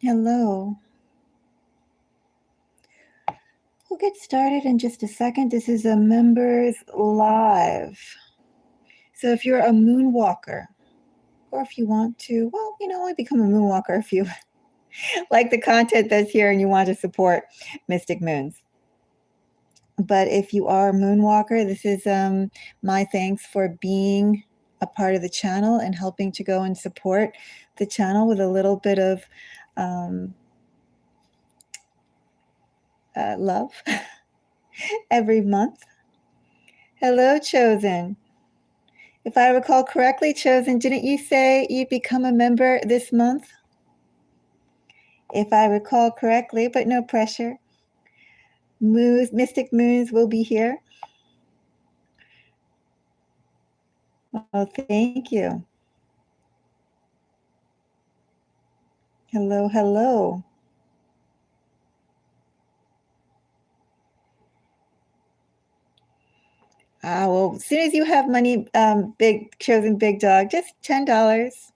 Hello. We'll get started in just a second. This is a members live. So if you're a moonwalker, or if you want to, well, only become a moonwalker if you like the content that's here and you want to support Mystic Moons. But if you are a moonwalker, this is my thanks for being a part of the channel and helping to go and support the channel with a little bit of love every month. Hello, Chosen. If I recall correctly, Chosen, didn't you say you'd become a member this month? If I recall correctly, but no pressure. Mystic Moons will be here. Oh, thank you. Hello, hello. Well, as soon as you have money, big Chosen Big Dog, just $10.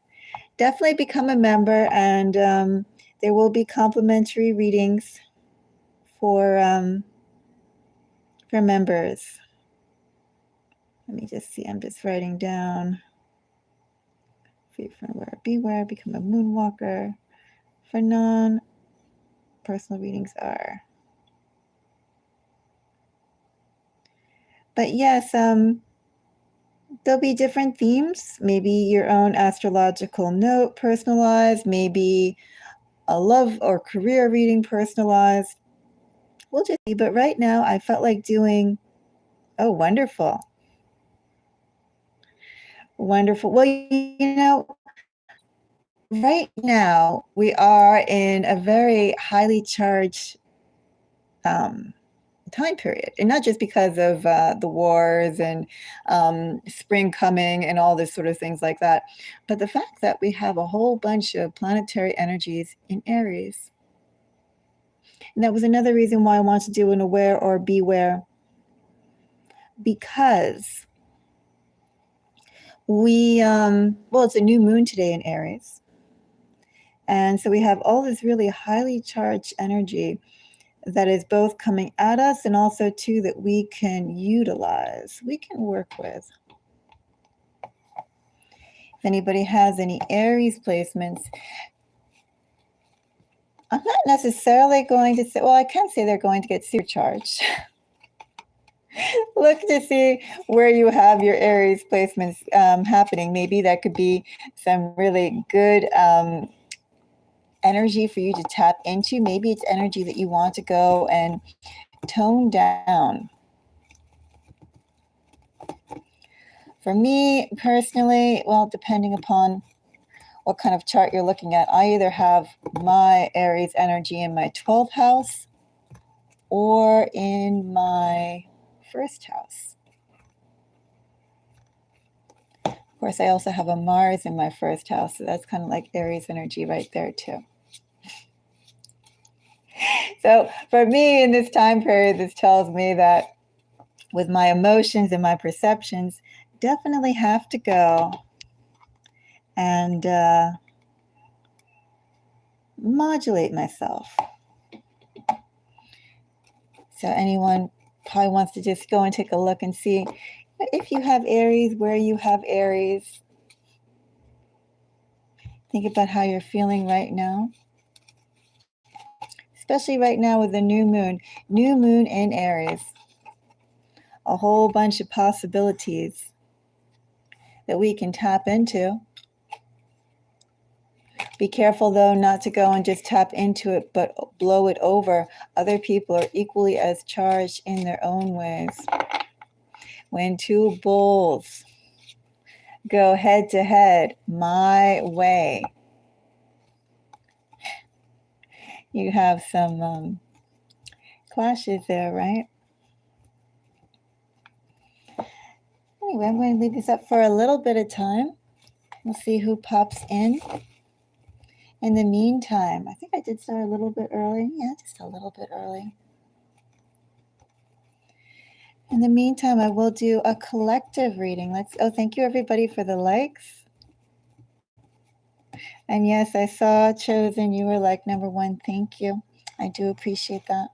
Definitely become a member, and there will be complimentary readings for members. Let me just see. I'm just writing down. Free from where, beware, become a moonwalker. For non-personal readings are. But yes, there'll be different themes. Maybe your own astrological note personalized, maybe a love or career reading personalized. We'll just see. But right now, I felt like doing, oh, wonderful. Wonderful. Well, right now we are in a very highly charged time period, and not just because of the wars and spring coming and all this sort of things like that, but the fact that we have a whole bunch of planetary energies in Aries. And that was another reason why I wanted to do an aware or beware, because it's a new moon today in Aries. And so we have all this really highly charged energy that is both coming at us and also too that we can utilize, we can work with. If anybody has any Aries placements, I'm not necessarily going to say, well, I can say they're going to get supercharged. Look to see where you have your Aries placements happening. Maybe that could be some really good energy for you to tap into. Maybe it's energy that you want to go and tone down. For me personally, well, depending upon what kind of chart you're looking at, I either have my Aries energy in my 12th house or in my first house. Of course, I also have a Mars in my first house, so that's kind of like Aries energy right there too. So for me in this time period, this tells me that with my emotions and my perceptions, definitely have to go and modulate myself. So anyone probably wants to just go and take a look and see if you have Aries, where you have Aries. Think about how you're feeling right now. Especially right now with the new moon in Aries. A whole bunch of possibilities that we can tap into. Be careful though not to go and just tap into it, but blow it over. Other people are equally as charged in their own ways. When two bulls go head to head, my way, you have some clashes there, right? Anyway, I'm going to leave this up for a little bit of time. We'll see who pops in. In the meantime, I think I did start a little bit early. Yeah, just a little bit early. In the meantime, I will do a collective reading. Thank you everybody for the likes. And yes, I saw Chosen. You were like number one. Thank you. I do appreciate that.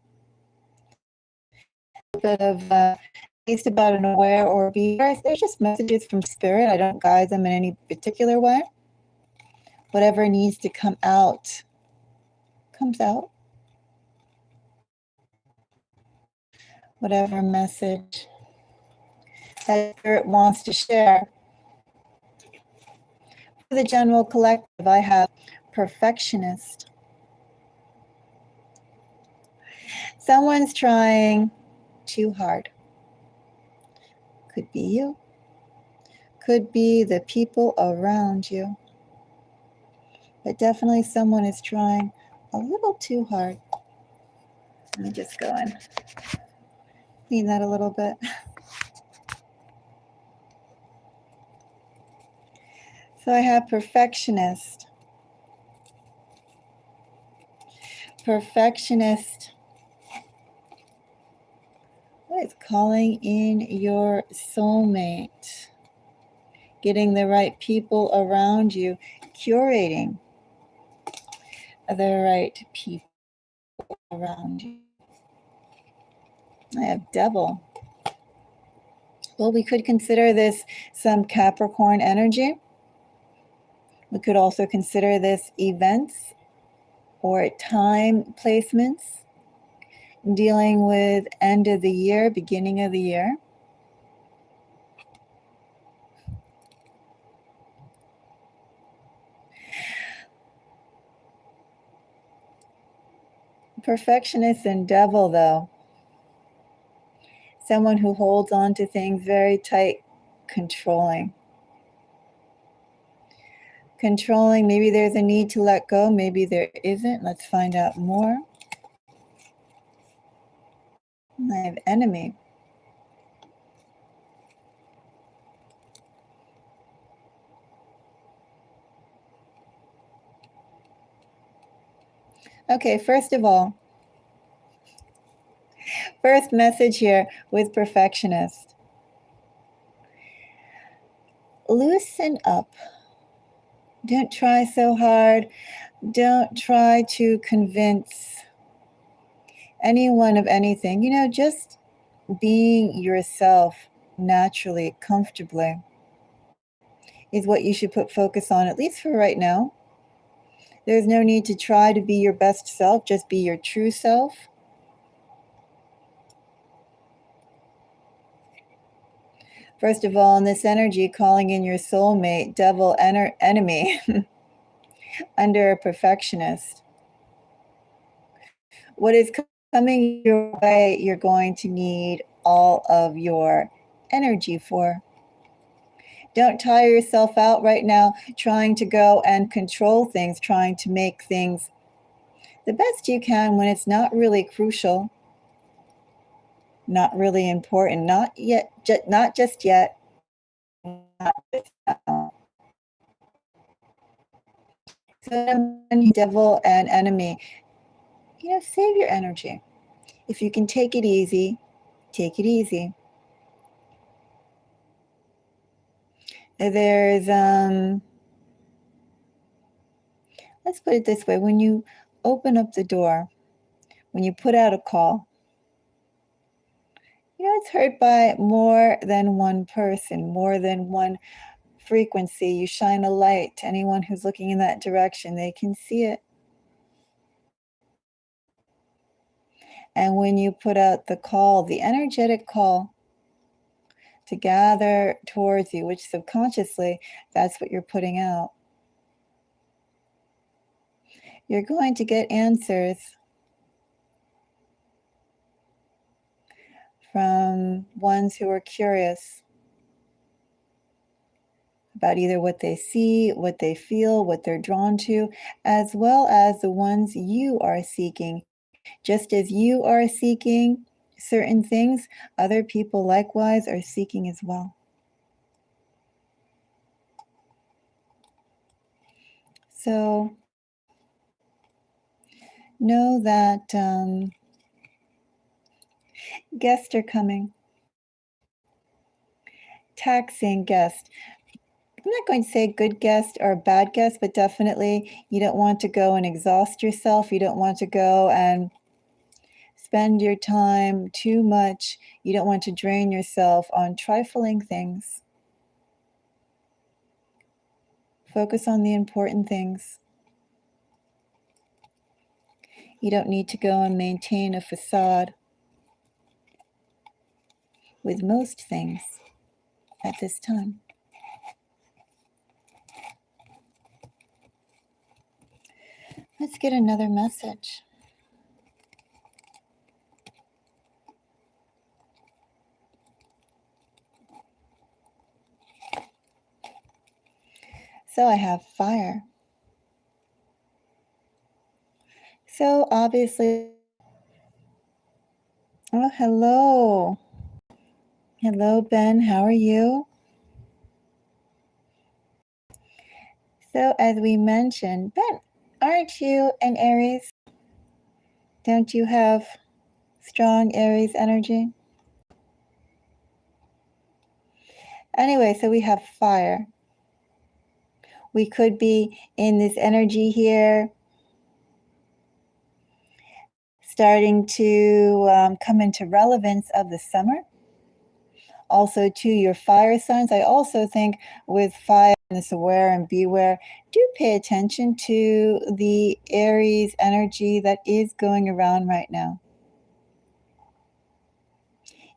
A bit of at least about an aware or beware. They're just messages from spirit. I don't guide them in any particular way. Whatever needs to come out comes out. Whatever message that spirit wants to share. For the general collective, I have perfectionist. Someone's trying too hard. Could be you. Could be the people around you. But definitely someone is trying a little too hard. Let me just go and clean that a little bit. So I have perfectionist. Perfectionist. What is calling in your soulmate? Getting the right people around you. Curating the right people around you. I have devil. Well, we could consider this some Capricorn energy. We could also consider this events or time placements dealing with end of the year, beginning of the year. Perfectionist and devil, though. Someone who holds on to things very tight, controlling. Controlling, maybe there's a need to let go, maybe there isn't. Let's find out more. I have enemy. Okay, first of all, first message here with perfectionist. Loosen up. Don't try so hard. Don't try to convince anyone of anything. You know, just being yourself naturally, comfortably, is what you should put focus on, at least for right now. There's no need to try to be your best self. Just be your true self. First of all, in this energy, calling in your soulmate, devil, enemy, under a perfectionist. What is coming your way, you're going to need all of your energy for. Don't tire yourself out right now trying to go and control things, trying to make things the best you can when it's not really crucial, not really important, not yet, not just yet. Not just now. So, devil and enemy, you know, save your energy. If you can take it easy, take it easy. There's, let's put it this way. When you open up the door, when you put out a call, you know, it's heard by more than one person, more than one frequency. You shine a light to anyone who's looking in that direction. They can see it. And when you put out the call, the energetic call to gather towards you, which subconsciously, that's what you're putting out. You're going to get answers from ones who are curious about either what they see, what they feel, what they're drawn to, as well as the ones you are seeking. Just as you are seeking certain things, other people likewise are seeking as well. So know that guests are coming. Taxing guests. I'm not going to say good guest or bad guest, but definitely you don't want to go and exhaust yourself. You don't want to go and spend your time too much. You don't want to drain yourself on trifling things. Focus on the important things. You don't need to go and maintain a facade with most things at this time. Let's get another message. So I have fire. So obviously, oh, hello. Hello, Ben. How are you? So as we mentioned, Ben, aren't you an Aries? Don't you have strong Aries energy? Anyway, so we have fire. We could be in this energy here, starting to come into relevance of the summer. Also to your fire signs. I also think with fire and this aware and beware, do pay attention to the Aries energy that is going around right now.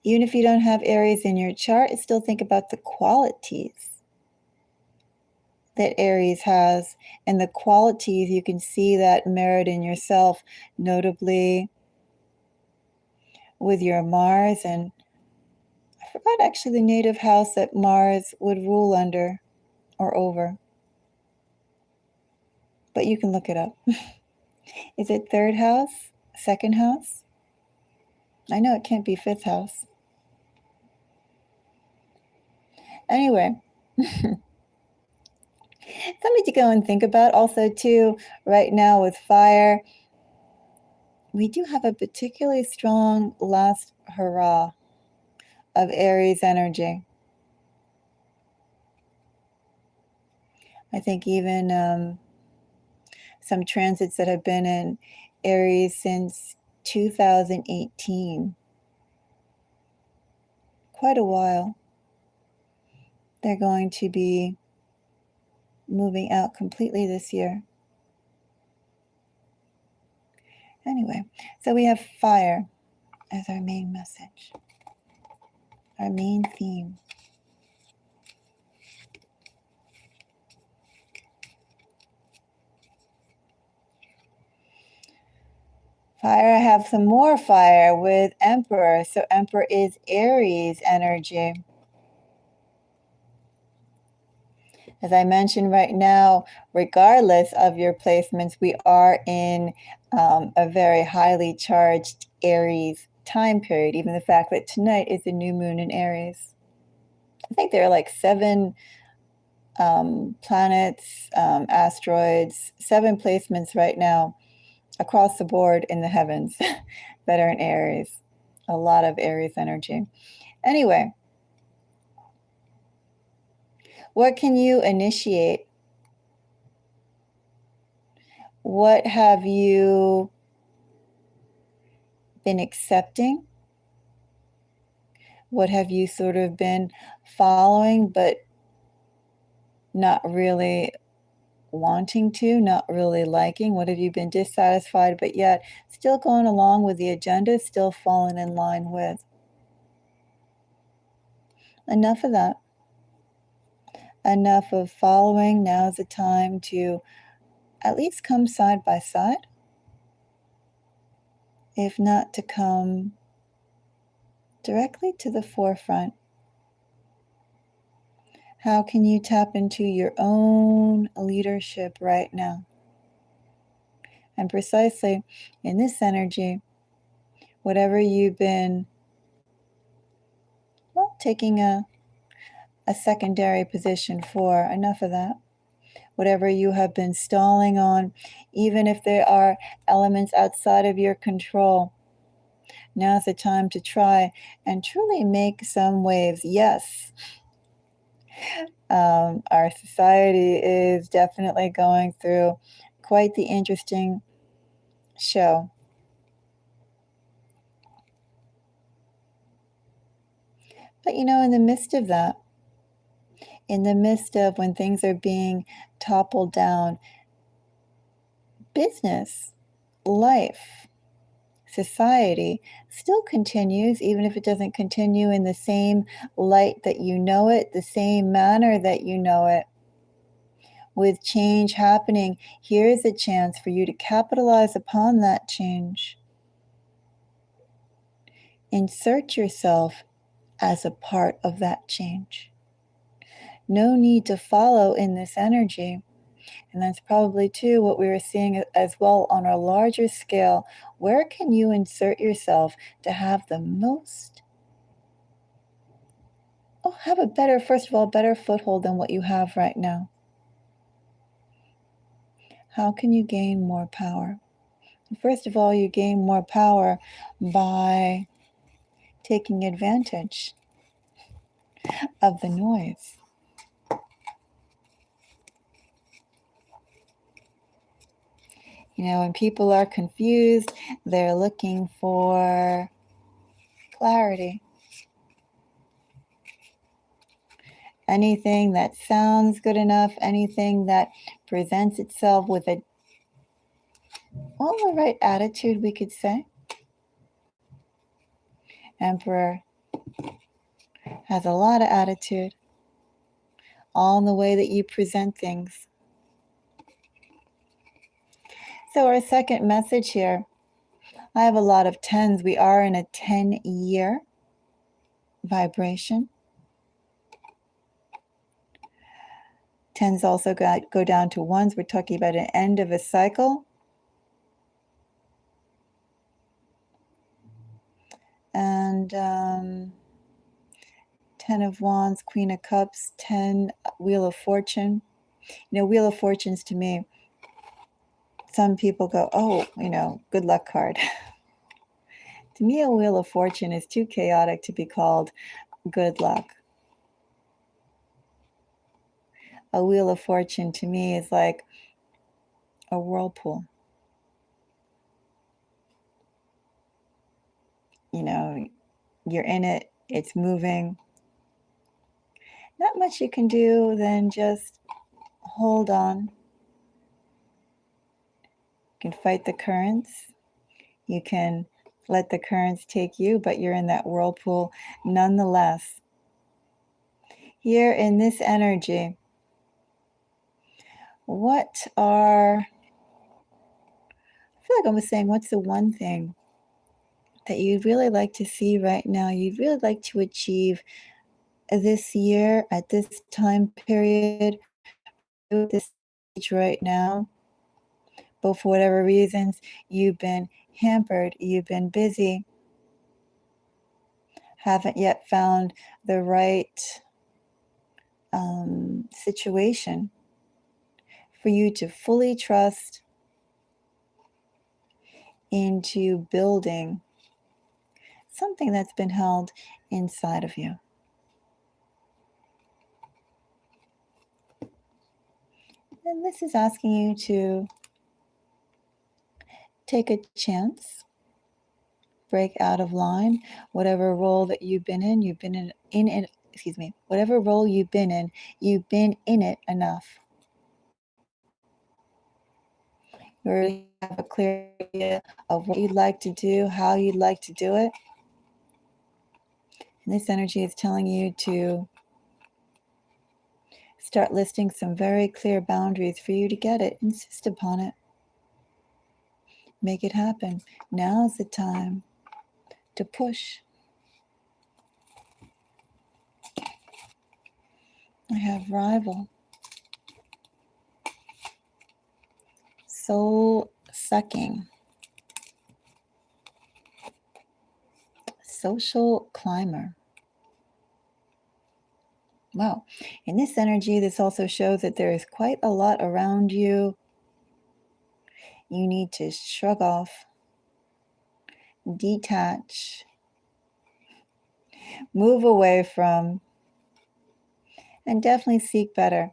Even if you don't have Aries in your chart, still think about the qualities that Aries has, and the qualities you can see that mirrored in yourself, notably with your Mars. And I forgot actually the native house that Mars would rule under or over, but you can look it up. Is it third house? Second house? I know it can't be fifth house. Anyway, something to go and think about. Also, too, right now with fire, we do have a particularly strong last hurrah of Aries energy. I think even some transits that have been in Aries since 2018, quite a while, they're going to be moving out completely this year. Anyway, so we have fire as our main message, our main theme. Fire, I have some more fire with Emperor. So Emperor is Aries energy. As I mentioned right now, regardless of your placements, we are in a very highly charged Aries time period. Even the fact that tonight is the new moon in Aries. I think there are like 7 planets, asteroids, 7 placements right now across the board in the heavens that are in Aries. A lot of Aries energy. Anyway, what can you initiate? What have you been accepting? What have you sort of been following but not really wanting to, not really liking? What have you been dissatisfied but yet still going along with the agenda, still falling in line with? Enough of that. Enough of following. Now's the time to at least come side by side, if not to come directly to the forefront. How can you tap into your own leadership right now? And precisely in this energy, whatever you've been, well, taking a secondary position for, enough of that. Whatever you have been stalling on, even if there are elements outside of your control, now's the time to try and truly make some waves. Yes, Our society is definitely going through quite the interesting show. But in the midst of that, in the midst of when things are being toppled down, business, life, society still continues, even if it doesn't continue in the same light that you know it, the same manner that you know it. With change happening, here's a chance for you to capitalize upon that change. Insert yourself as a part of that change. No need to follow in this energy. And that's probably too what we were seeing as well on a larger scale. Where can you insert yourself to have the most, have a better, first of all, better foothold than what you have right now? How can you gain more power? First of all, you gain more power by taking advantage of the noise. When people are confused, they're looking for clarity. Anything that sounds good enough, anything that presents itself with the right attitude, we could say. Emperor has a lot of attitude, all in the way that you present things. So our second message here, I have a lot of 10s. We are in a 10-year vibration. 10s also go down to 1s. We're talking about an end of a cycle. And 10 of Wands, Queen of Cups, 10, Wheel of Fortune. Wheel of Fortunes to me, some people go, good luck card. To me, a Wheel of Fortune is too chaotic to be called good luck. A Wheel of Fortune to me is like a whirlpool. You're in it, it's moving. Not much you can do than just hold on. You can fight the currents. You can let the currents take you, but you're in that whirlpool nonetheless. Here in this energy, I feel like I was saying, what's the one thing that you'd really like to see right now, you'd really like to achieve this year, at this time period, this stage right now? But for whatever reasons, you've been hampered, you've been busy, haven't yet found the right situation for you to fully trust into building something that's been held inside of you. And this is asking you to take a chance, break out of line, whatever role that you've been in, whatever role you've been in it enough. You really have a clear idea of what you'd like to do, how you'd like to do it. And this energy is telling you to start listing some very clear boundaries for you to get it. Insist upon it. Make it happen. Now's the time to push. I have rival. Soul sucking. Social climber. Wow. In this energy, this also shows that there is quite a lot around you. You need to shrug off, detach, move away from, And definitely seek better.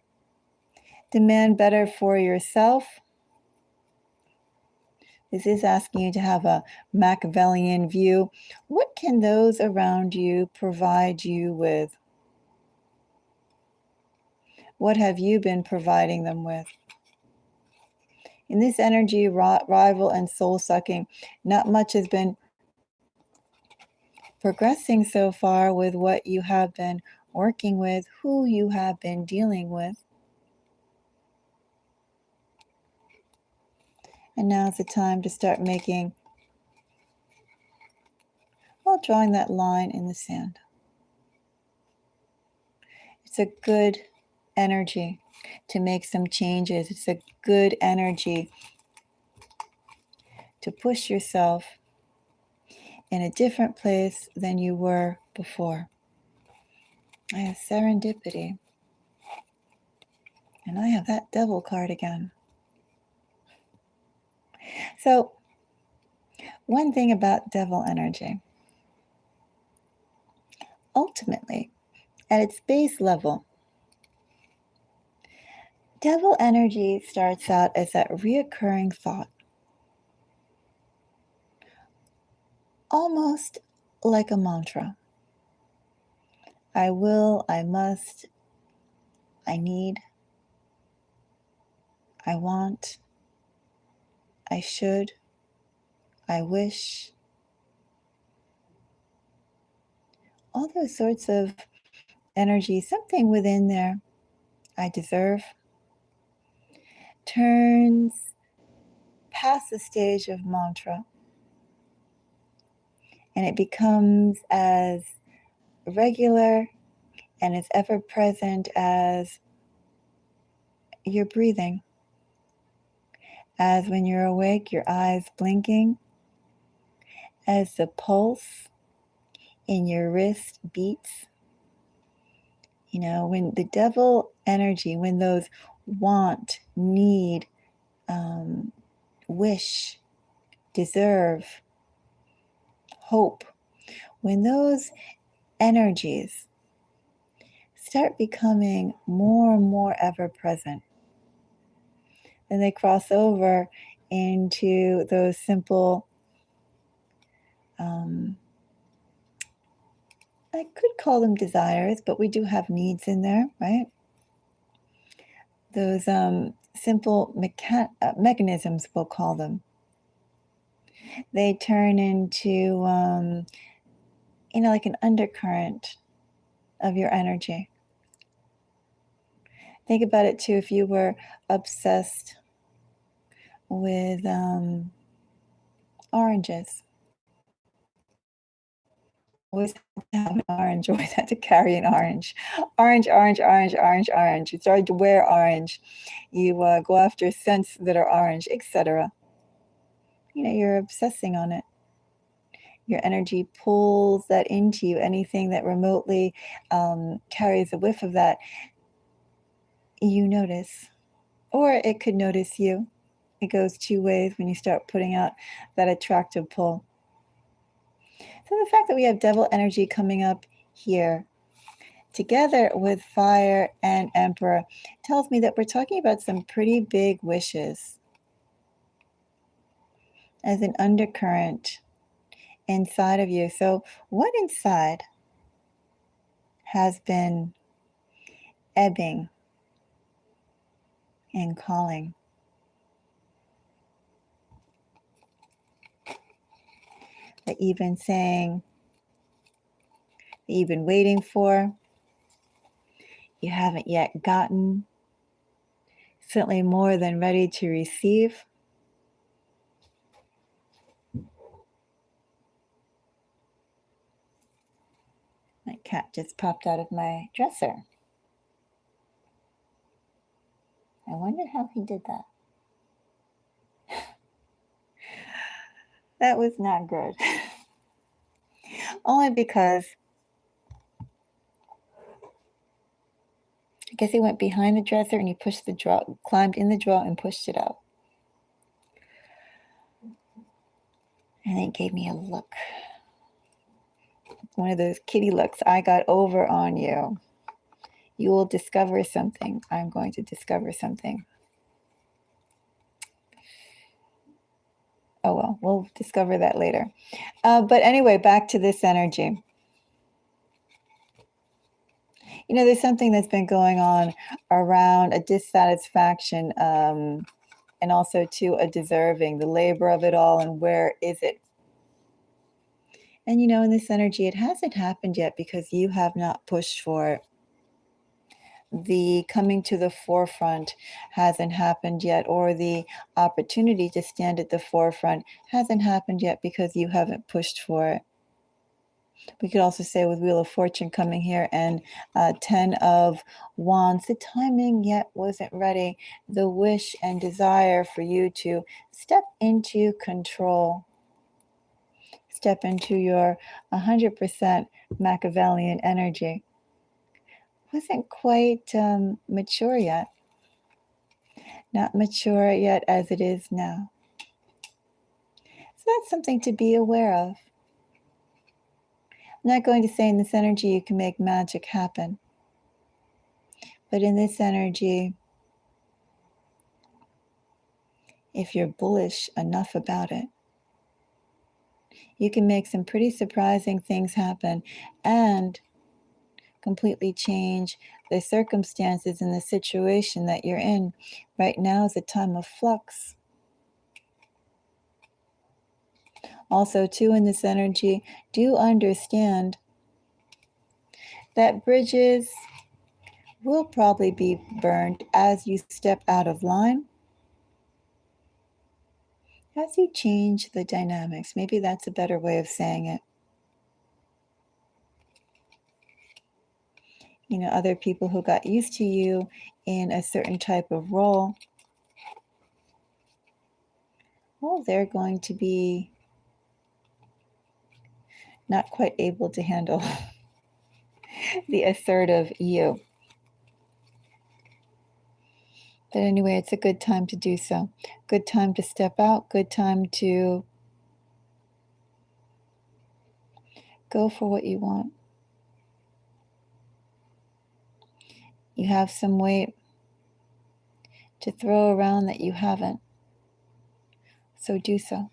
Demand better for yourself. This is asking you to have a Machiavellian view. What can those around you provide you with? What have you been providing them with? In this energy, rival and soul sucking, not much has been progressing so far with what you have been working with, who you have been dealing with. And now's the time to start making, well, drawing that line in the sand. It's a good energy to make some changes. It's a good energy to push yourself in a different place than you were before. I have serendipity. And I have that devil card again. So, one thing about devil energy, ultimately, at its base level, devil energy starts out as that reoccurring thought, almost like a mantra. I will, I must, I need, I want, I should, I wish. All those sorts of energy, something within there, I deserve, turns past the stage of mantra, and it becomes as regular and as ever present as your breathing. As when you're awake, your eyes blinking, as the pulse in your wrist beats. You know, when the devil energy, when those want, need, wish, deserve, hope, when those energies start becoming more and more ever present, then they cross over into those simple, I could call them desires, but we do have needs in there, right? Those simple mechanisms, we'll call them. They turn into, like an undercurrent of your energy. Think about it too, if you were obsessed with oranges. Always have an orange, always had to carry an orange. Orange, orange, orange, orange, orange. You started to wear orange. You go after scents that are orange, etc. You're obsessing on it. Your energy pulls that into you. Anything that remotely carries a whiff of that, you notice. Or it could notice you. It goes two ways when you start putting out that attractive pull. So the fact that we have devil energy coming up here, together with fire and emperor, tells me that we're talking about some pretty big wishes as an undercurrent inside of you. So what inside has been ebbing and calling? That you've been saying, that you've been waiting for, you haven't yet gotten, certainly more than ready to receive. My cat just popped out of my dresser. I wonder how he did that. That was not good. Only because I guess he went behind the dresser and he pushed the drawer, climbed in the drawer and pushed it out. And then gave me a look. One of those kitty looks. I got over on you. You will discover something. I'm going to discover something. Oh, well, we'll discover that later. But anyway, back to this energy. You know, there's something that's been going on around a dissatisfaction, and also to a deserving, the labor of it all, and where is it? And, you know, in this energy, it hasn't happened yet because you have not pushed for it. The coming to the forefront hasn't happened yet, or the opportunity to stand at the forefront hasn't happened yet because you haven't pushed for it. We could also say with Wheel of Fortune coming here and 10 of Wands, the timing yet wasn't ready. The wish and desire for you to step into control, step into your 100% Machiavellian energy wasn't quite mature yet. Not mature yet as it is now. So that's something to be aware of. I'm not going to say in this energy you can make magic happen. But in this energy, if you're bullish enough about it, you can make some pretty surprising things happen and completely change the circumstances and the situation that you're in. Right now is a time of flux. Also, too, in this energy, do understand that bridges will probably be burned as you step out of line, as you change the dynamics. Maybe that's a better way of saying it. You know, other people who got used to you in a certain type of role, well, they're going to be not quite able to handle the assertive you. But anyway, it's a good time to do so. Good time to step out. Good time to go for what you want. You have some weight to throw around that you haven't. So do so.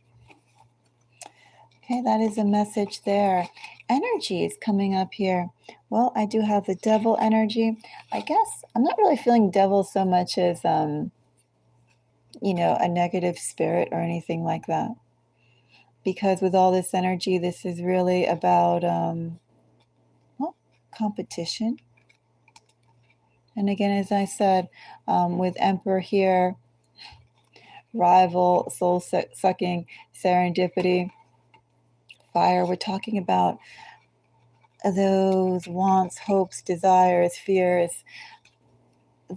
Okay, that is a message there. Energy is coming up here. Well, I do have the devil energy. I guess I'm not really feeling devil so much as, you know, a negative spirit or anything like that. Because with all this energy, this is really about, well, competition. And again, as I said, with Emperor here, rival, soul-sucking, serendipity, fire, we're talking about those wants, hopes, desires, fears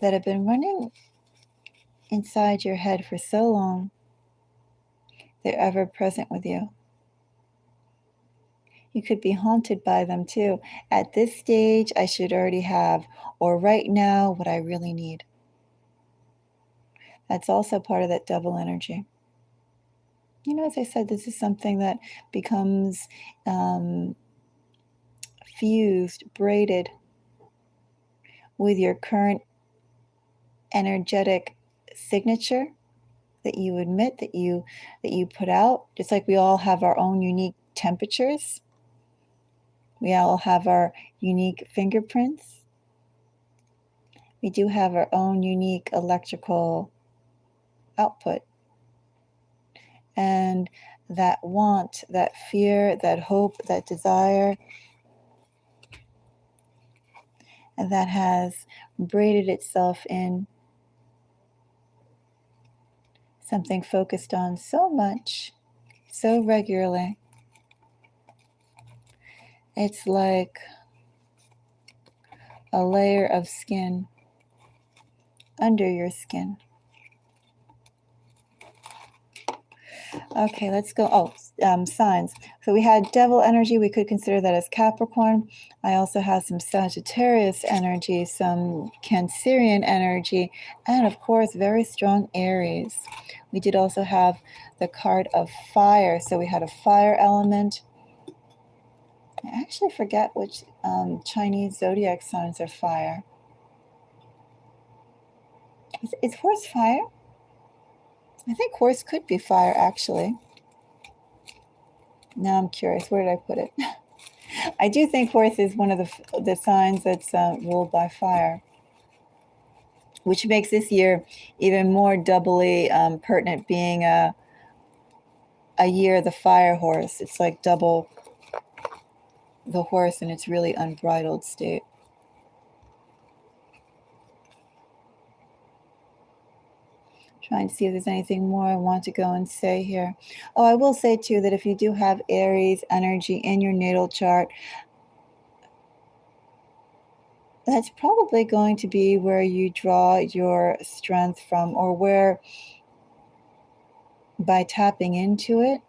that have been running inside your head for so long. They're ever present with you. You could be haunted by them too. At this stage, I should already have, or right now, what I really need. That's also part of that double energy. You know, as I said, this is something that becomes fused, braided with your current energetic signature that you admit, that you put out. Just like we all have our own unique temperatures, we all have our unique fingerprints. We do have our own unique electrical output. And that want, that fear, that hope, that desire, and that has braided itself in something focused on so much, so regularly. It's like a layer of skin under your skin. Okay, let's go. Oh, signs. So we had devil energy. We could consider that as Capricorn. I also have some Sagittarius energy, some Cancerian energy, and of course, very strong Aries. We did also have the card of fire. So we had a fire element. I actually forget which Chinese zodiac signs are fire. Is horse fire? I think horse could be fire, actually. Now I'm curious. Where did I put it? I do think horse is one of the signs that's ruled by fire, which makes this year even more doubly pertinent, being a year of the fire horse. It's like double the horse in its really unbridled state. Trying to see if there's anything more I want to go and say here. Oh, I will say too that if you do have Aries energy in your natal chart, that's probably going to be where you draw your strength from, or where, by tapping into it,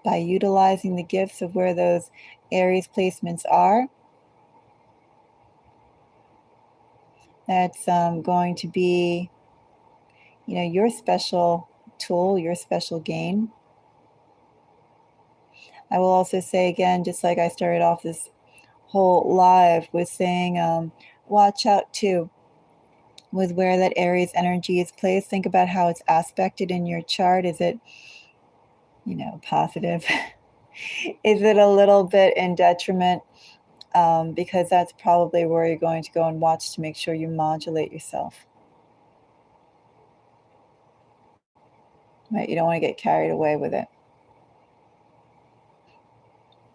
by utilizing the gifts of where those Aries placements are, that's going to be, your special tool, your special gain. I will also say again, just like I started off this whole live with saying, watch out too with where that Aries energy is placed. Think about how it's aspected in your chart. Is it, positive? Is it a little bit in detriment? Because that's probably where you're going to go and watch to make sure you modulate yourself. Right? You don't want to get carried away with it.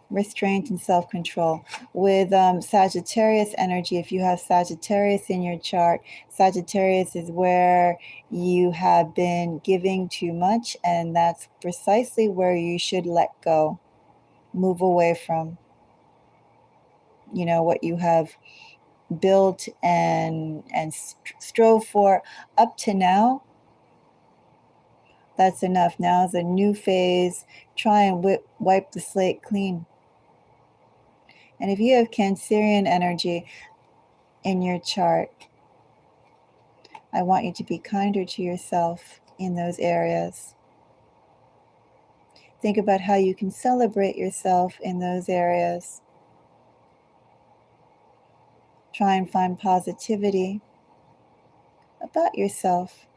Restraint and self-control. With Sagittarius energy, if you have Sagittarius in your chart, Sagittarius is where you have been giving too much, and that's precisely where you should let go, move away from, what you have built and strove for up to now. That's enough. Now is a new phase. Try and wipe the slate clean. And if you have Cancerian energy in your chart, I want you to be kinder to yourself in those areas. Think about how you can celebrate yourself in those areas. Try and find positivity about yourself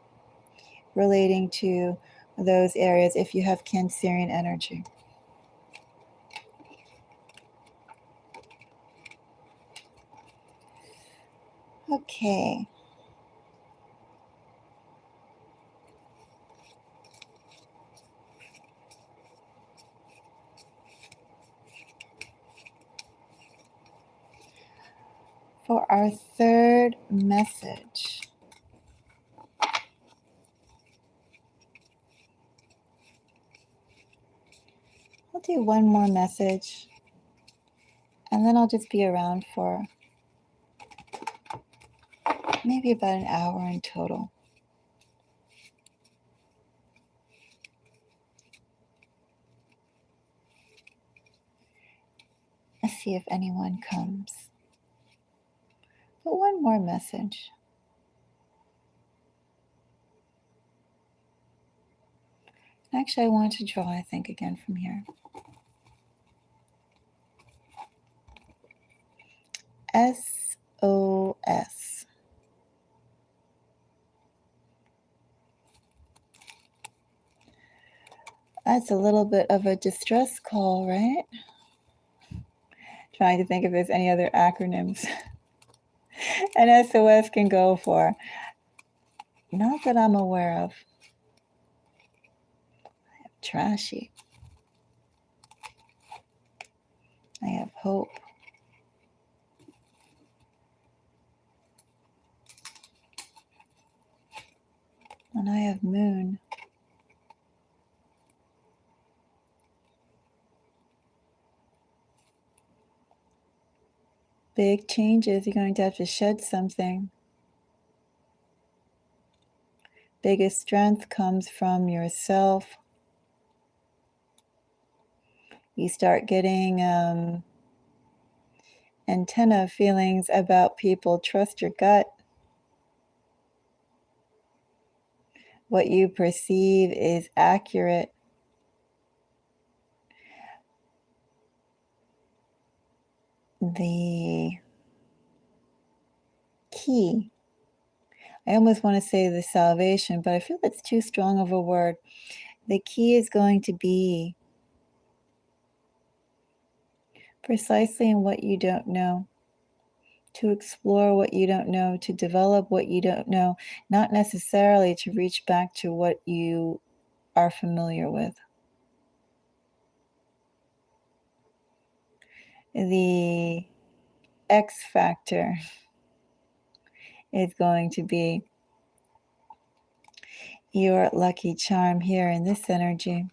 relating to those areas if you have Cancerian energy. Okay. For our third message, I'll do one more message, and then I'll just be around for maybe about an hour in total. Let's see if anyone comes. But one more message. Actually, I want to draw, I think, again from here. SOS. That's a little bit of a distress call, right? Trying to think if there's any other acronyms. And SOS can go for, not that I'm aware of. I have trashy. I have hope. And I have moon. Big changes. You're going to have to shed something. Biggest strength comes from yourself. You start getting antenna feelings about people. Trust your gut. What you perceive is accurate. The key I almost want to say the salvation, but I feel that's too strong of a word. The key is going to be precisely in what you don't know, to explore what you don't know, to develop what you don't know, not necessarily to reach back to what you are familiar with. The X factor is going to be your lucky charm here in this energy.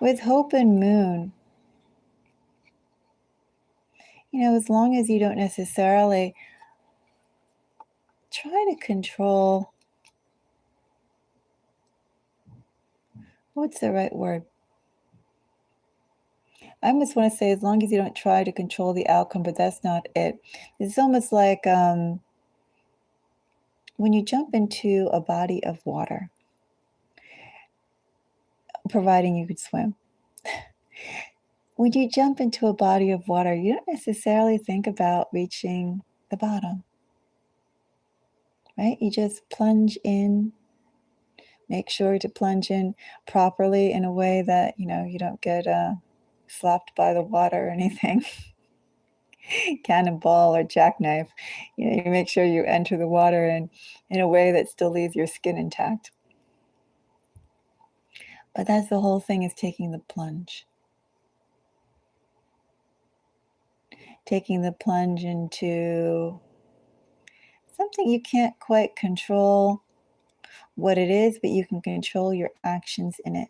With Hope and Moon, as long as you don't necessarily try to control, what's the right word? I almost want to say as long as you don't try to control the outcome, but that's not it. It's almost like when you jump into a body of water, providing you could swim. When you jump into a body of water, you don't necessarily think about reaching the bottom, right? You just plunge in. Make sure to plunge in properly in a way that, you don't get slapped by the water or anything. Cannonball or jackknife. You make sure you enter the water in a way that still leaves your skin intact. But that's the whole thing, is taking the plunge. Taking the plunge into something you can't quite control what it is, but you can control your actions in it.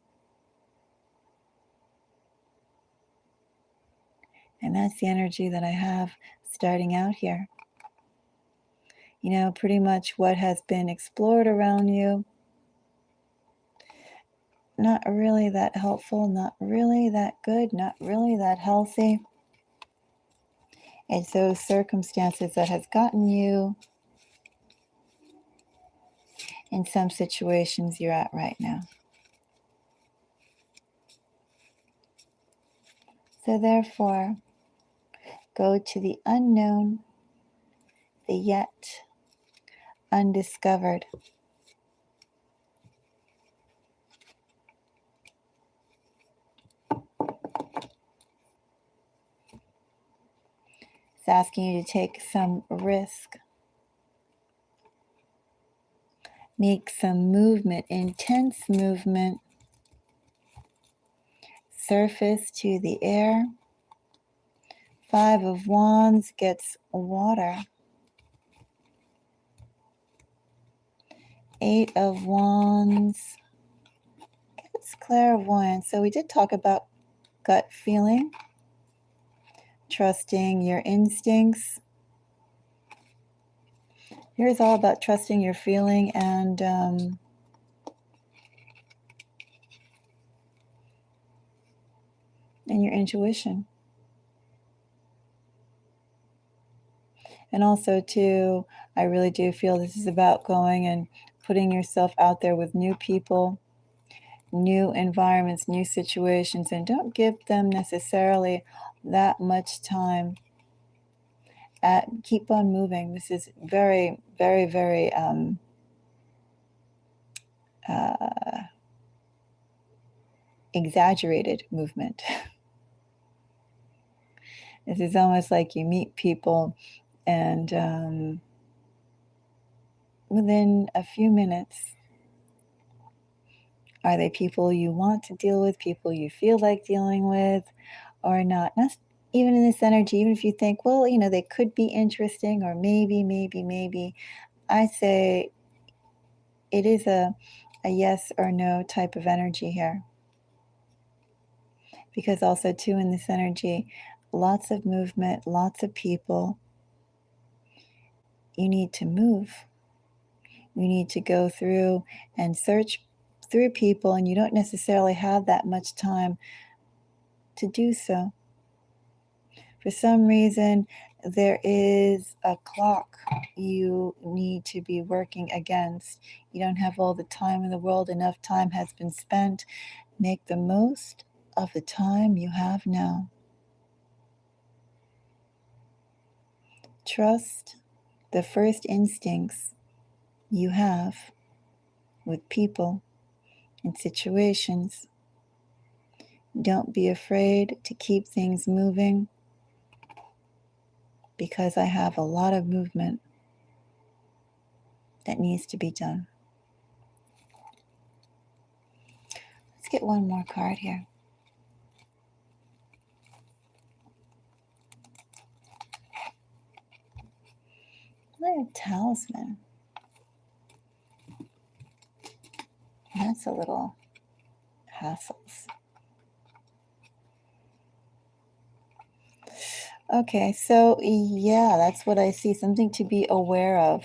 And that's the energy that I have starting out here. Pretty much what has been explored around you, not really that helpful, not really that good, not really that healthy. It's those circumstances that has gotten you in some situations you're at right now. So therefore, go to the unknown, the yet undiscovered. It's asking you to take some risk. Make some movement, intense movement. Surface to the air. 5 of Wands gets water. 8 of Wands gets clairvoyance. So we did talk about gut feeling, trusting your instincts. Here's all about trusting your feeling and your intuition. And also, too, I really do feel this is about going and putting yourself out there with new people, new environments, new situations, and don't give them necessarily that much time. Keep on moving. This is very, very, very exaggerated movement. This is almost like you meet people and within a few minutes, are they people you want to deal with, people you feel like dealing with, or not? Not even in this energy, even if you think, well, they could be interesting, or maybe. I say it is a yes or no type of energy here. Because also, too, in this energy, lots of movement, lots of people. You need to move. You need to go through and search through people, and you don't necessarily have that much time to do so. For some reason, there is a clock you need to be working against. You don't have all the time in the world. Enough time has been spent. Make the most of the time you have now. Trust the first instincts you have with people and situations. Don't be afraid to keep things moving, because I have a lot of movement that needs to be done. Let's get one more card here. What a talisman. That's a little hassles. Okay, so yeah, that's what I see. Something to be aware of.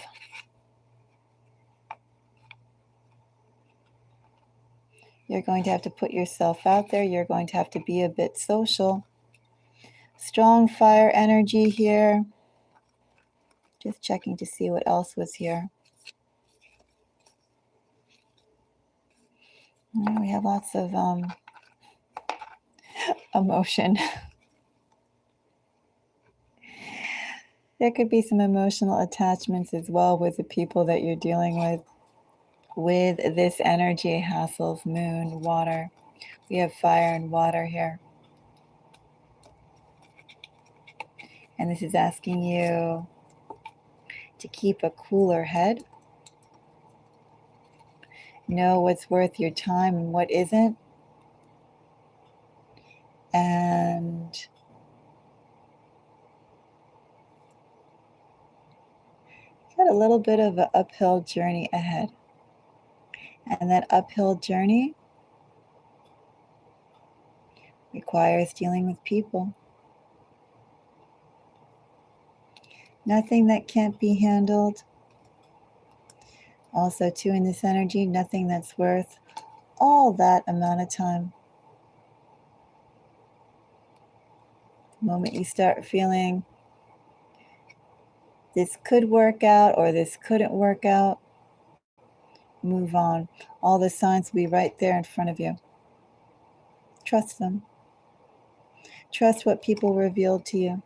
You're going to have to put yourself out there. You're going to have to be a bit social. Strong fire energy here. Just checking to see what else was here. We have lots of emotion. There could be some emotional attachments as well with the people that you're dealing with this energy. Hassles, moon, water. We have fire and water here. And this is asking you to keep a cooler head. Know what's worth your time and what isn't. And got a little bit of an uphill journey ahead. And that uphill journey requires dealing with people. Nothing that can't be handled. Also, too, in this energy, nothing that's worth all that amount of time. The moment you start feeling this could work out or this couldn't work out, move on. All the signs will be right there in front of you. Trust them. Trust what people revealed to you.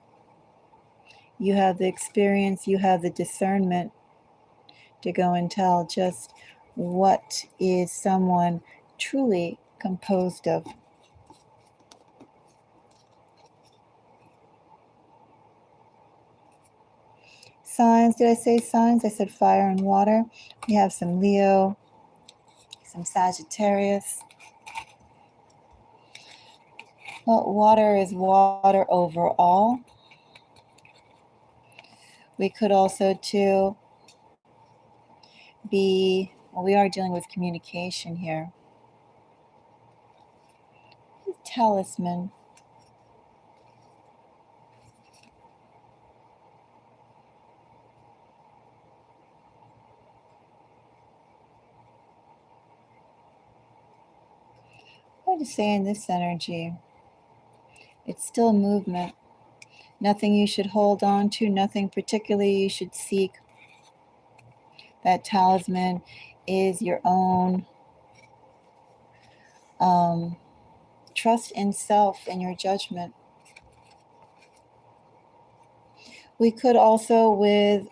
You have the experience, you have the discernment to go and tell just what is someone truly composed of. Signs, did I say signs? I said fire and water. We have some Leo, some Sagittarius. Well, water is water overall. We could also too be, well, we are dealing with communication here. Talisman. What to say in this energy? It's still movement. Nothing you should hold on to, nothing particularly you should seek. That talisman is your own trust in self and your judgment. We could also, with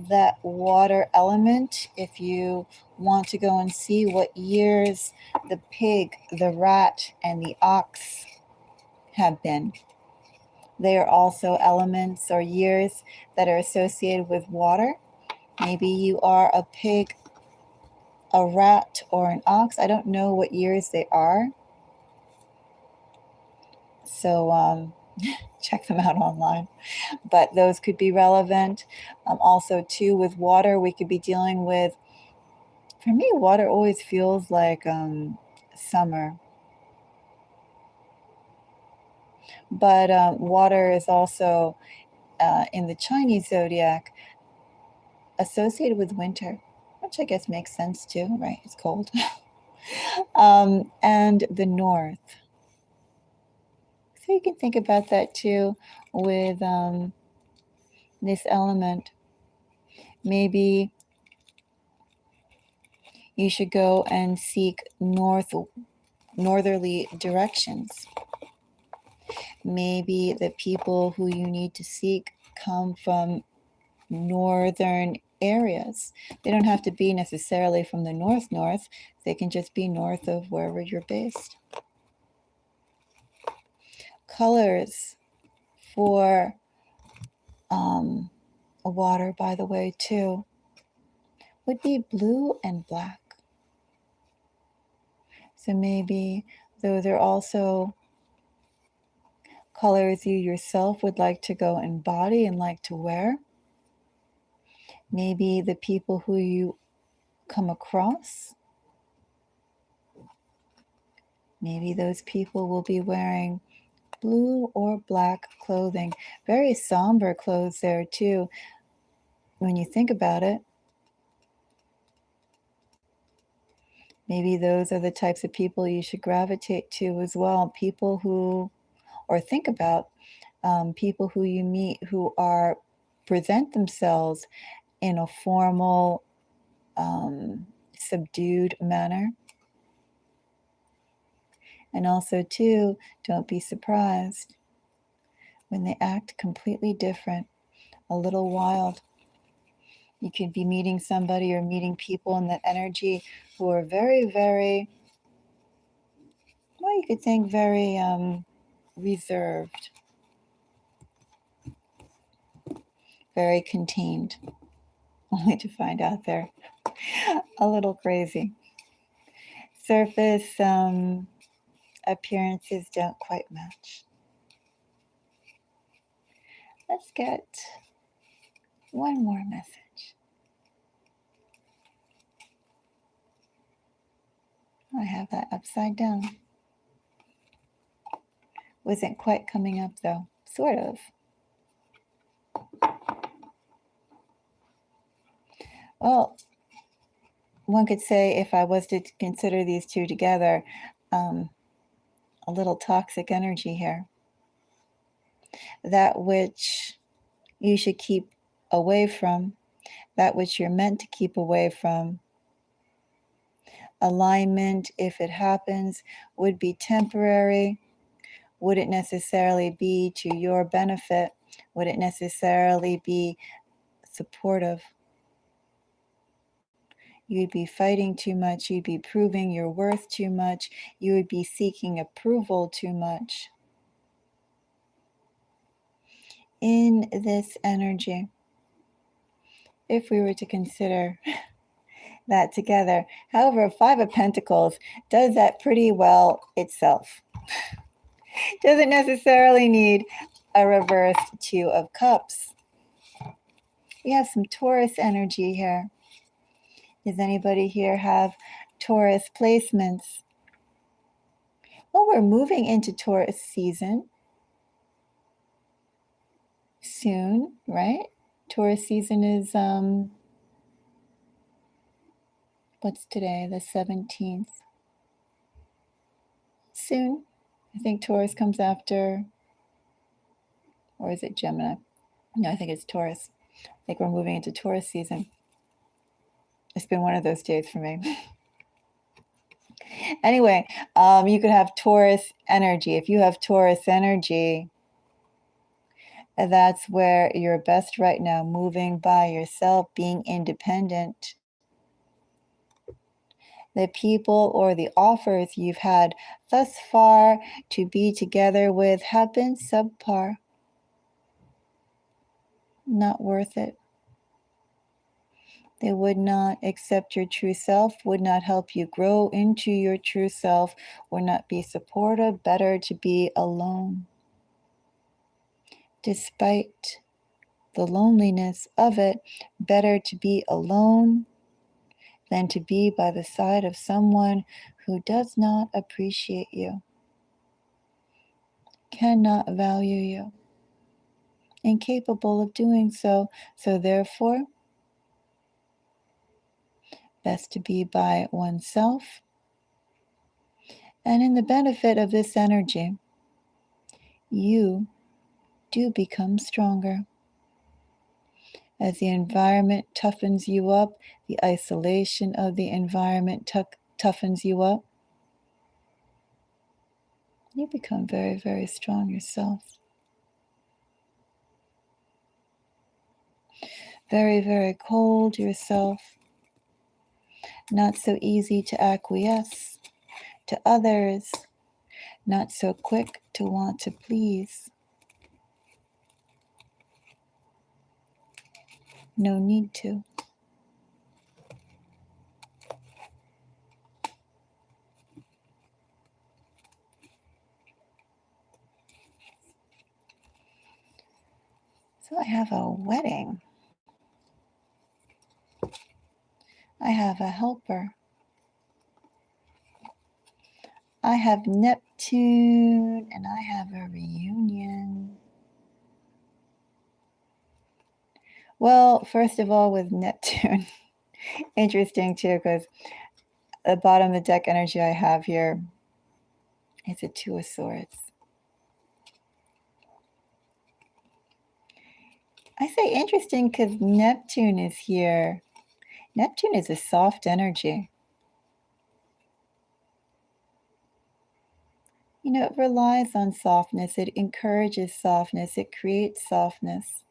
that water element, if you want to go and see what years the pig, the rat, and the ox have been. They are also elements or years that are associated with water. Maybe you are a pig, a rat, or an ox. I don't know what years they are. So check them out online. But those could be relevant. Also, too, with water, we could be dealing with, for me, water always feels like summer. But water is also, in the Chinese zodiac, associated with winter, which I guess makes sense too, right? It's cold. And the north. So you can think about that too with this element. Maybe you should go and seek northerly directions. Maybe the people who you need to seek come from northern areas. They don't have to be necessarily from the north. They can just be north of wherever you're based. Colors for water, by the way, too, would be blue and black. So maybe those are also colors you yourself would like to go embody and like to wear. Maybe the people who you come across, maybe those people will be wearing blue or black clothing. Very somber clothes there too, when you think about it. Maybe those are the types of people you should gravitate to as well. People who, or think about people who you meet who present themselves in a formal, subdued manner. And also, too, don't be surprised when they act completely different, a little wild. You could be meeting somebody or meeting people in that energy who are very, very, well, you could think very reserved, very contained, only to find out they're a little crazy. Surface appearances don't quite match. Let's get one more message. I have that upside down. Wasn't quite coming up though, sort of. Well, one could say if I was to consider these two together, a little toxic energy here. That which you should keep away from, that which you're meant to keep away from. Alignment, if it happens, would be temporary. Wouldn't necessarily be to your benefit. Wouldn't necessarily be supportive. You'd be fighting too much. You'd be proving your worth too much. You would be seeking approval too much. In this energy, if we were to consider that together. However, Five of Pentacles does that pretty well itself. Doesn't necessarily need a reversed Two of Cups. We have some Taurus energy here. Does anybody here have Taurus placements? Well, we're moving into Taurus season soon, right? Taurus season is, what's today? The 17th. Soon. I think Taurus comes after, or is it Gemini? No, I think it's Taurus. I think we're moving into Taurus season. It's been one of those days for me. Anyway, you could have Taurus energy. If you have Taurus energy, that's where you're best right now, moving by yourself, being independent. The people or the offers you've had thus far to be together with have been subpar. Not worth it. They would not accept your true self, would not help you grow into your true self, would not be supportive. Better to be alone. Despite the loneliness of it, better to be alone than to be by the side of someone who does not appreciate you, cannot value you, incapable of doing so. So therefore, best to be by oneself. And in the benefit of this energy, you do become stronger. As the environment toughens you up, the isolation of the environment toughens you up, you become very, very strong yourself. very, very cold yourself, not so easy to acquiesce to others, not so quick to want to please. No need to. So I have a wedding. I have a helper. I have Neptune, and I have a reunion. Well, first of all, with Neptune, interesting too, because the bottom of the deck energy I have here is a Two of Swords. I say interesting because Neptune is here. Neptune is a soft energy. You know, it relies on softness. It encourages softness. It creates softness.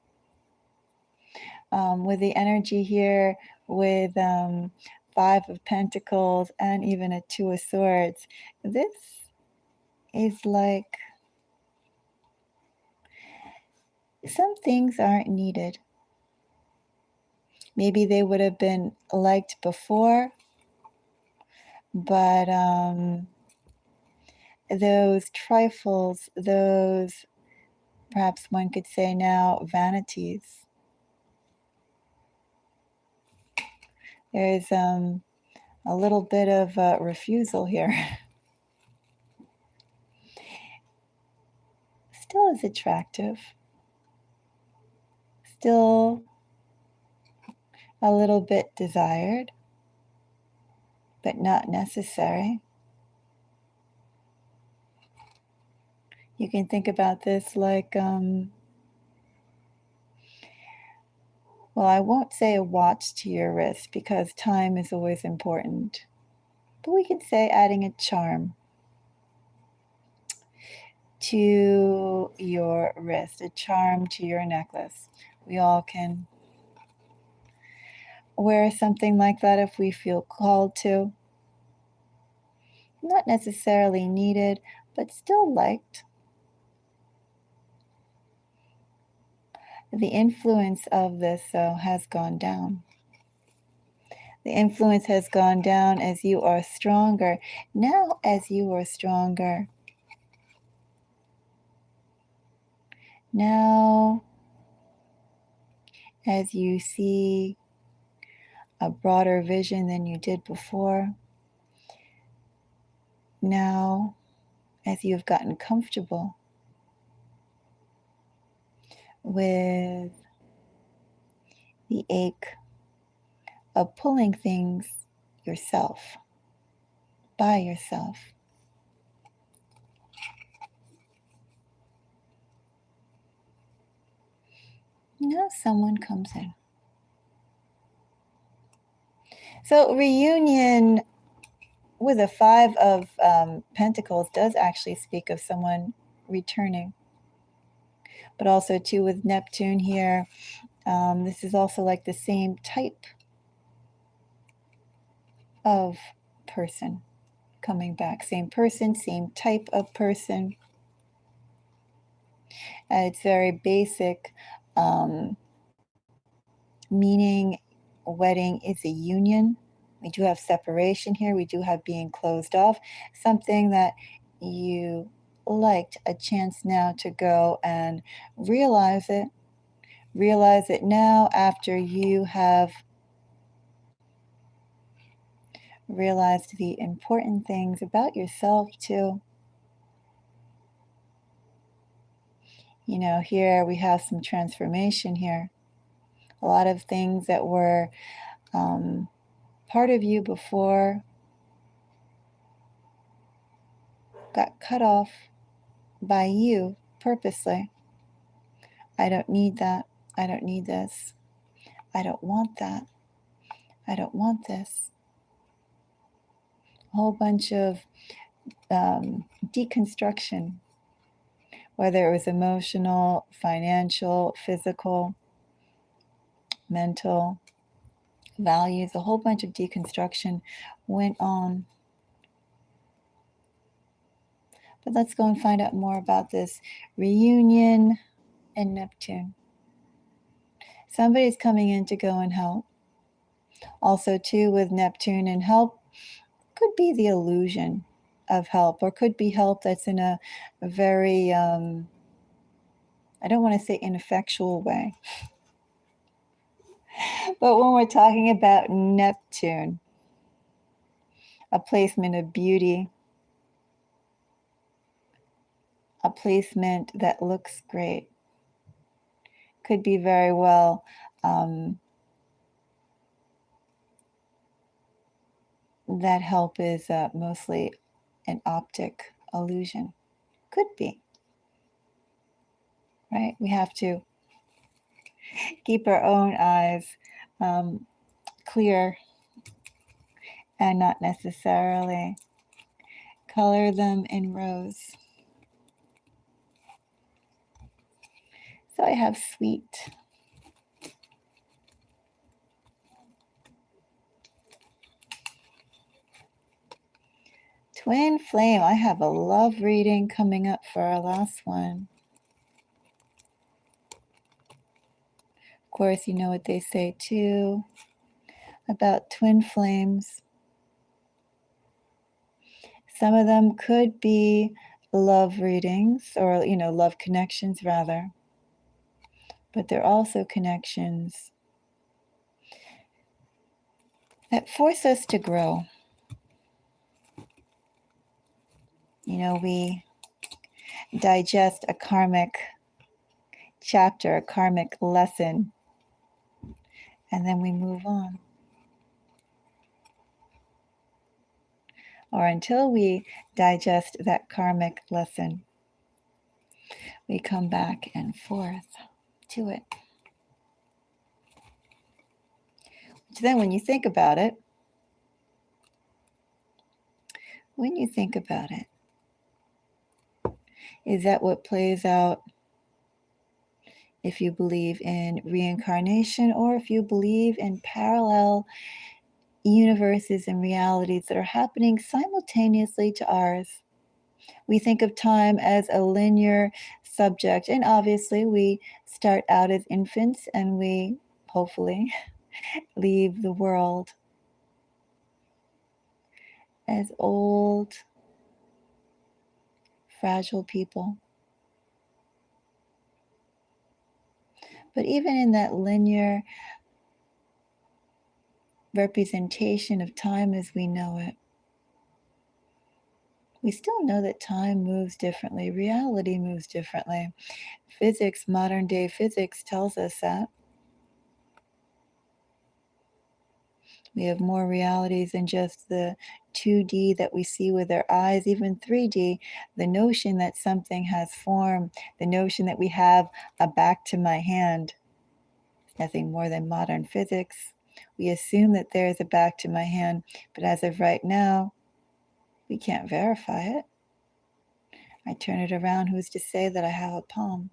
With the energy here, with Five of Pentacles and even a Two of Swords, this is like some things aren't needed. Maybe they would have been liked before, but those trifles, those, perhaps one could say now, vanities. There's a little bit of refusal here. Still is attractive. Still a little bit desired, but not necessary. You can think about this like, well, I won't say a watch to your wrist because time is always important, but we can say adding a charm to your wrist, a charm to your necklace. We all can wear something like that if we feel called to. Not necessarily needed, but still liked. The influence of this, though, has gone down. The influence has gone down as you are stronger. Now, as you are stronger, now, as you see a broader vision than you did before, now, as you have gotten comfortable with the ache of pulling things yourself, by yourself. Now someone comes in. So reunion with a Five of Pentacles does actually speak of someone returning. But also too with Neptune here, this is also like the same type of person coming back. Same person, same type of person. It's very basic, meaning a wedding is a union. We do have separation here. We do have being closed off. Something that you liked, a chance now to go and realize it. Realize it now after you have realized the important things about yourself too. You know, here we have some transformation here. A lot of things that were part of you before got cut off by you purposely. I don't need that. I don't need this. I don't want that. I don't want this. A whole bunch of deconstruction, whether it was emotional, financial, physical, mental values, a whole bunch of deconstruction went on. But let's go and find out more about this reunion and Neptune. Somebody's coming in to go and help. Also, too, with Neptune and help could be the illusion of help, or could be help that's in a very, I don't want to say ineffectual way. But when we're talking about Neptune, a placement of beauty, a placement that looks great, could be very well that help is mostly an optic illusion. Could be, right? We have to keep our own eyes clear and not necessarily color them in rose. So I have sweet. Twin flame. I have a love reading coming up for our last one. Of course, you know what they say too about twin flames. Some of them could be love readings, or, love connections rather. But they're also connections that force us to grow. We digest a karmic chapter, a karmic lesson, and then we move on. Or until we digest that karmic lesson, we come back and forth to it. Which then when you think about it, is that what plays out if you believe in reincarnation, or if you believe in parallel universes and realities that are happening simultaneously to ours? We think of time as a linear subject, and obviously we start out as infants and we hopefully leave the world as old, fragile people. But even in that linear representation of time as we know it, we still know that time moves differently, reality moves differently. Physics, modern day physics, tells us that. We have more realities than just the 2D that we see with our eyes, even 3D, the notion that something has form, the notion that we have a back to my hand, nothing more than modern physics. We assume that there is a back to my hand, but as of right now, we can't verify it. I turn it around, who's to say that I have a palm?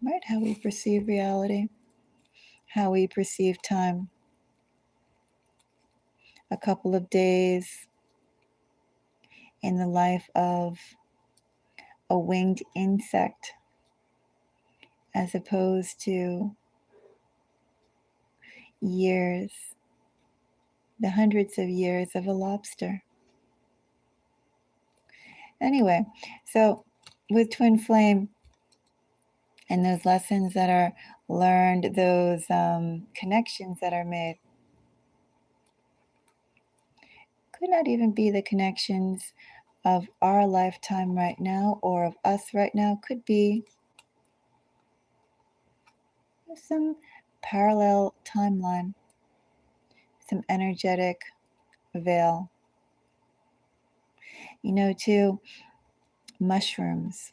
Right? How we perceive reality, how we perceive time. A couple of days in the life of a winged insect as opposed to years, the hundreds of years of a lobster. Anyway, so with twin flame and those lessons that are learned, those connections that are made, could not even be the connections of our lifetime right now or of us right now. Could be some parallel timeline, some energetic veil. Too, mushrooms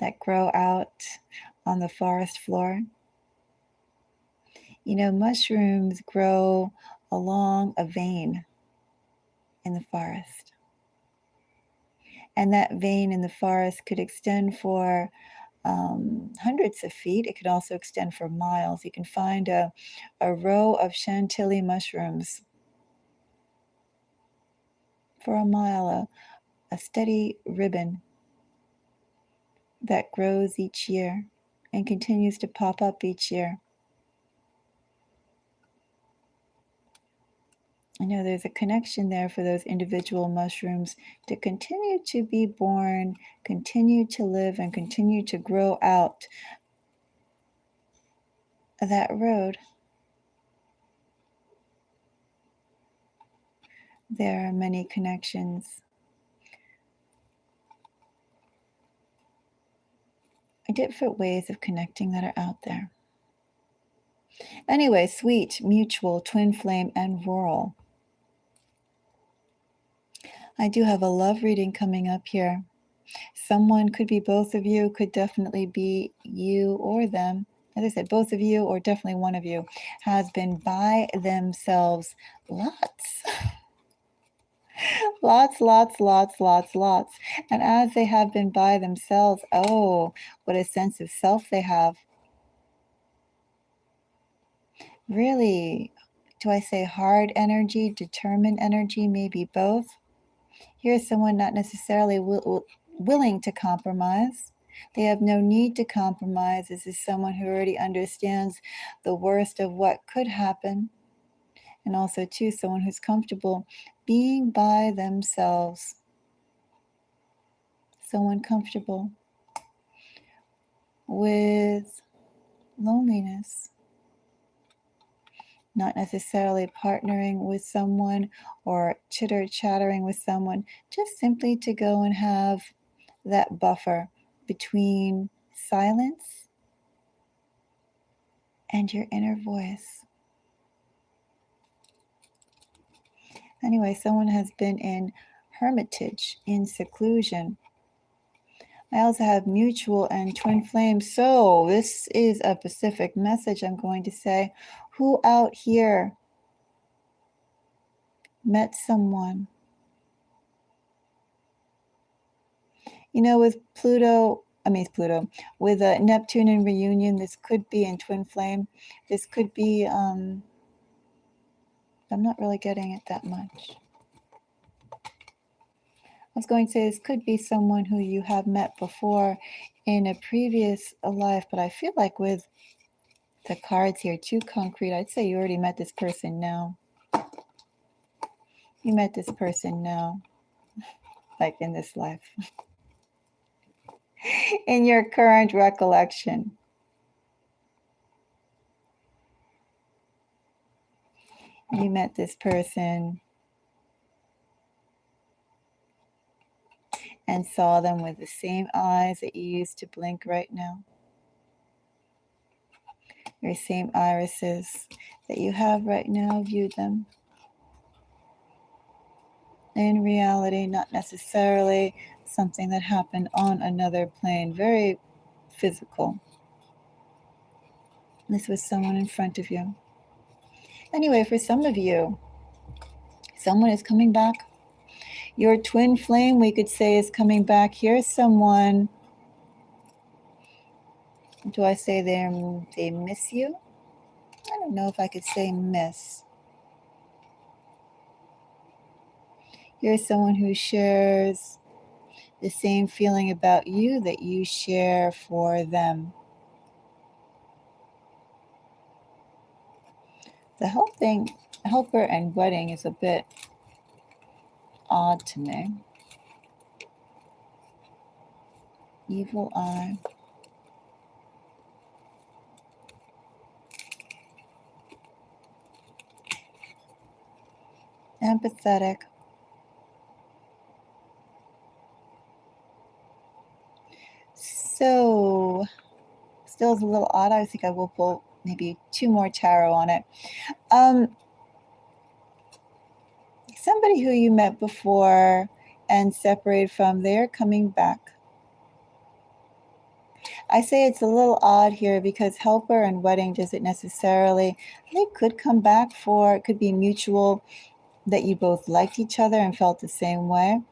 that grow out on the forest floor. Mushrooms grow along a vein in the forest. And that vein in the forest could extend for hundreds of feet. It can also extend for miles. You can find a row of chantilly mushrooms for a mile, a steady ribbon that grows each year and continues to pop up each year. I know there's a connection there for those individual mushrooms to continue to be born, continue to live, and continue to grow out that road. There are many connections. Different ways of connecting that are out there. Anyway, sweet, mutual, twin flame, and rural. I do have a love reading coming up here. Someone could be both of you, could definitely be you or them. As I said, both of you or definitely one of you has been by themselves lots. lots. And as they have been by themselves, oh, what a sense of self they have. Really, do I say hard energy, determined energy, maybe both? Here's someone not necessarily willing to compromise. They have no need to compromise. This is someone who already understands the worst of what could happen. And also, too, someone who's comfortable being by themselves. Someone comfortable with loneliness. Not necessarily partnering with someone or chitter-chattering with someone, just simply to go and have that buffer between silence and your inner voice. Anyway, someone has been in hermitage, in seclusion. I also have mutual and twin flames. So this is a Pacific message, I'm going to say. Who out here met someone? You know, with with Neptune in reunion, this could be in twin flame. This could be, I'm not really getting it that much. I was going to say this could be someone who you have met before in a previous life, but I feel like with the cards here, too concrete, I'd say you already met this person now. You met this person now, like in this life. In your current recollection. You met this person and saw them with the same eyes that you use to blink right now. Your same irises that you have right now, viewed them. In reality, not necessarily something that happened on another plane, very physical. This was someone in front of you. Anyway, for some of you, someone is coming back. Your twin flame, we could say, is coming back. Here's someone. Do I say they miss you? I don't know if I could say miss. Here's someone who shares the same feeling about you that you share for them. The whole thing, helper and wedding, is a bit odd to me. Evil eye. Empathetic. So, still is a little odd. I think I will pull maybe 2 more tarot on it. Somebody who you met before and separated from, they're coming back. I say it's a little odd here because helper and wedding doesn't necessarily, they could come back for, it could be mutual, that you both liked each other and felt the same way.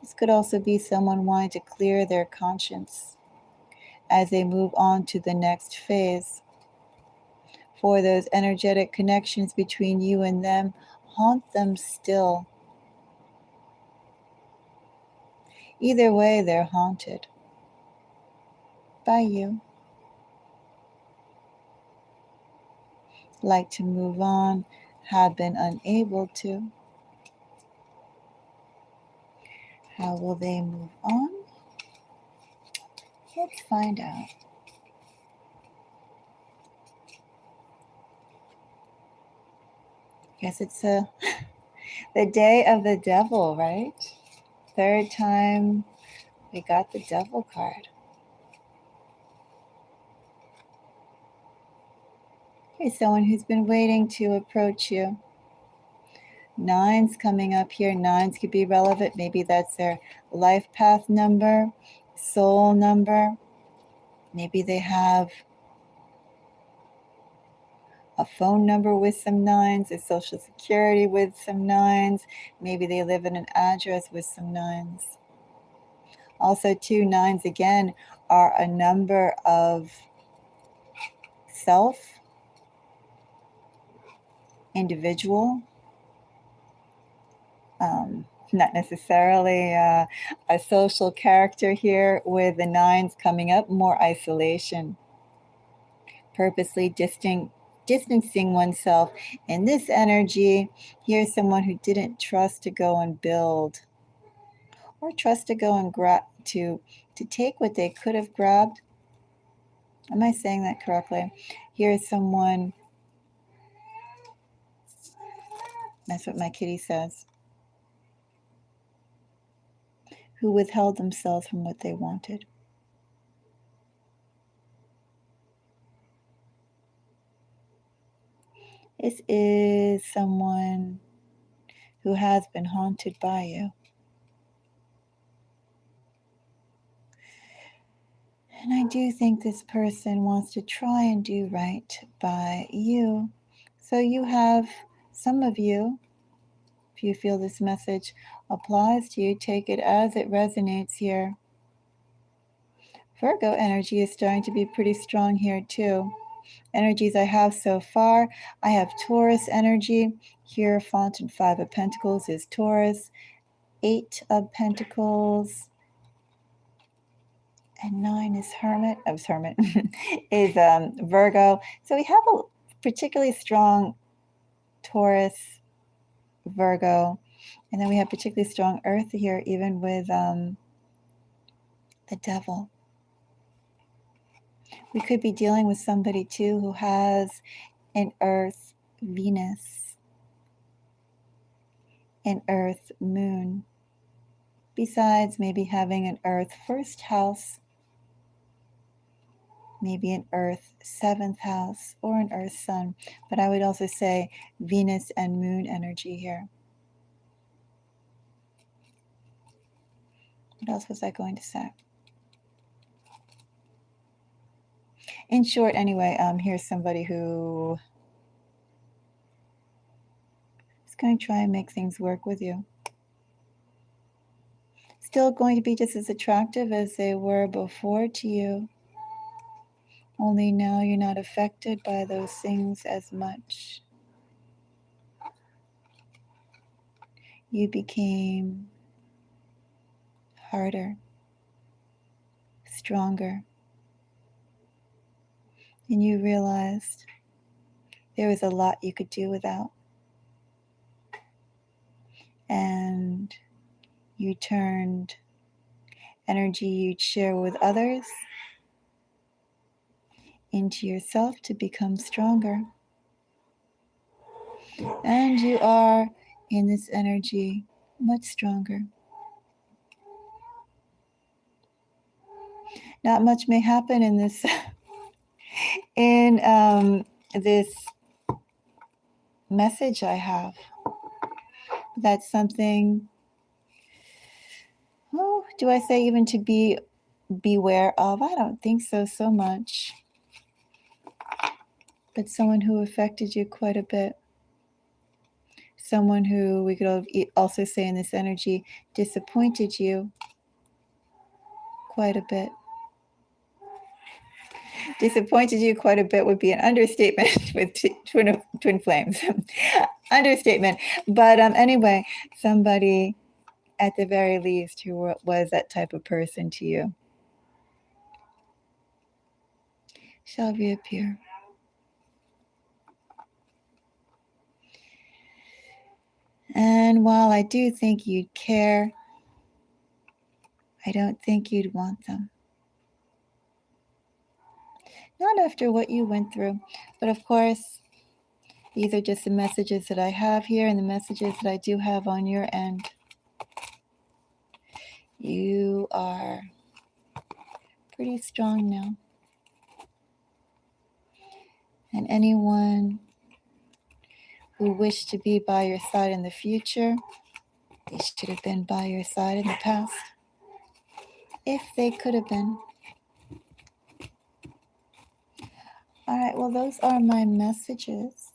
This could also be someone wanting to clear their conscience as they move on to the next phase. For those energetic connections between you and them, haunt them still. Either way, they're haunted by you. Like to move on, have been unable to. How will they move on? Let's find out. Guess it's the day of the devil, right? Third time we got the devil card. Okay, someone who's been waiting to approach you. Nines coming up here. Nines could be relevant. Maybe that's their life path number, soul number. Maybe they have a phone number with some nines, a social security with some nines. Maybe they live in an address with some nines. Also, 2 nines again are a number of self, individual, not necessarily a social character here with the nines coming up, more isolation, purposely distancing oneself. In this energy, here's someone who didn't trust to go and build, or trust to go and to take what they could have grabbed. Am I saying that correctly? Here's someone, that's what my kitty says, who withheld themselves from what they wanted. This is someone who has been haunted by you. And I do think this person wants to try and do right by you. So you have, some of you, if you feel this message applies to you, take it as it resonates here. Virgo energy is starting to be pretty strong here too. Energies I have so far, I have Taurus energy. Here, Fountain 5 of Pentacles is Taurus. 8 of Pentacles and 9 is Hermit. Is Virgo. So we have a particularly strong Taurus, Virgo, and then we have particularly strong Earth here, even with the Devil. We could be dealing with somebody too who has an Earth, Venus, an Earth, Moon. Besides maybe having an Earth first house, maybe an Earth 7th house, or an Earth Sun. But I would also say Venus and Moon energy here. What else was I going to say? In short, anyway, here's somebody who is going to try and make things work with you. Still going to be just as attractive as they were before to you. Only now you're not affected by those things as much. You became harder, stronger, and you realized there was a lot you could do without. And you turned energy you'd share with others into yourself to become stronger. And you are, in this energy, much stronger. Not much may happen in this this message I have. That's something, do I say even to beware of? I don't think so much. But someone who affected you quite a bit. someone who we could also say in this energy disappointed you quite a bit. Disappointed you quite a bit would be an understatement with twin flames. Understatement. But anyway, somebody at the very least who was that type of person to you shall reappear. And while I do think you'd care, I don't think you'd want them. Not after what you went through. But of course, these are just the messages that I have here and the messages that I do have on your end. You are pretty strong now. And anyone who wished to be by your side in the future, they should have been by your side in the past. If they could have been. All right, well, those are my messages.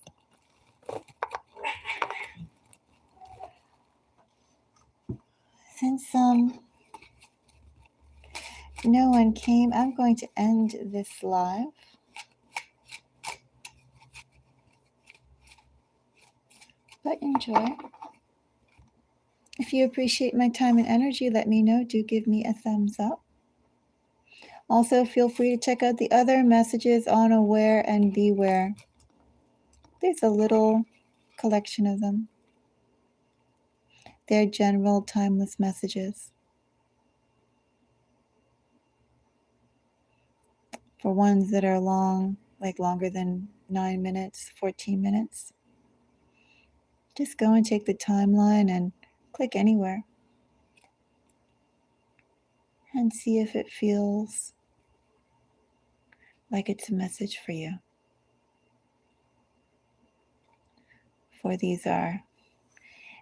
Since no one came, I'm going to end this live. But enjoy. If you appreciate my time and energy, let me know. Do give me a thumbs up. Also, feel free to check out the other messages on Aware and Beware. There's a little collection of them. They're general timeless messages. For ones that are long, like longer than 9 minutes, 14 minutes, just go and take the timeline and click anywhere and see if it feels like it's a message for you. For these are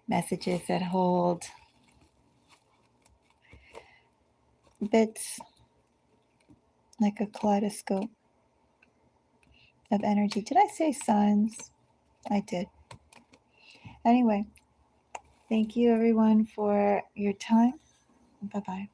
messages that hold bits like a kaleidoscope of energy. Did I say signs? I did. Anyway, thank you everyone for your time. Bye-bye.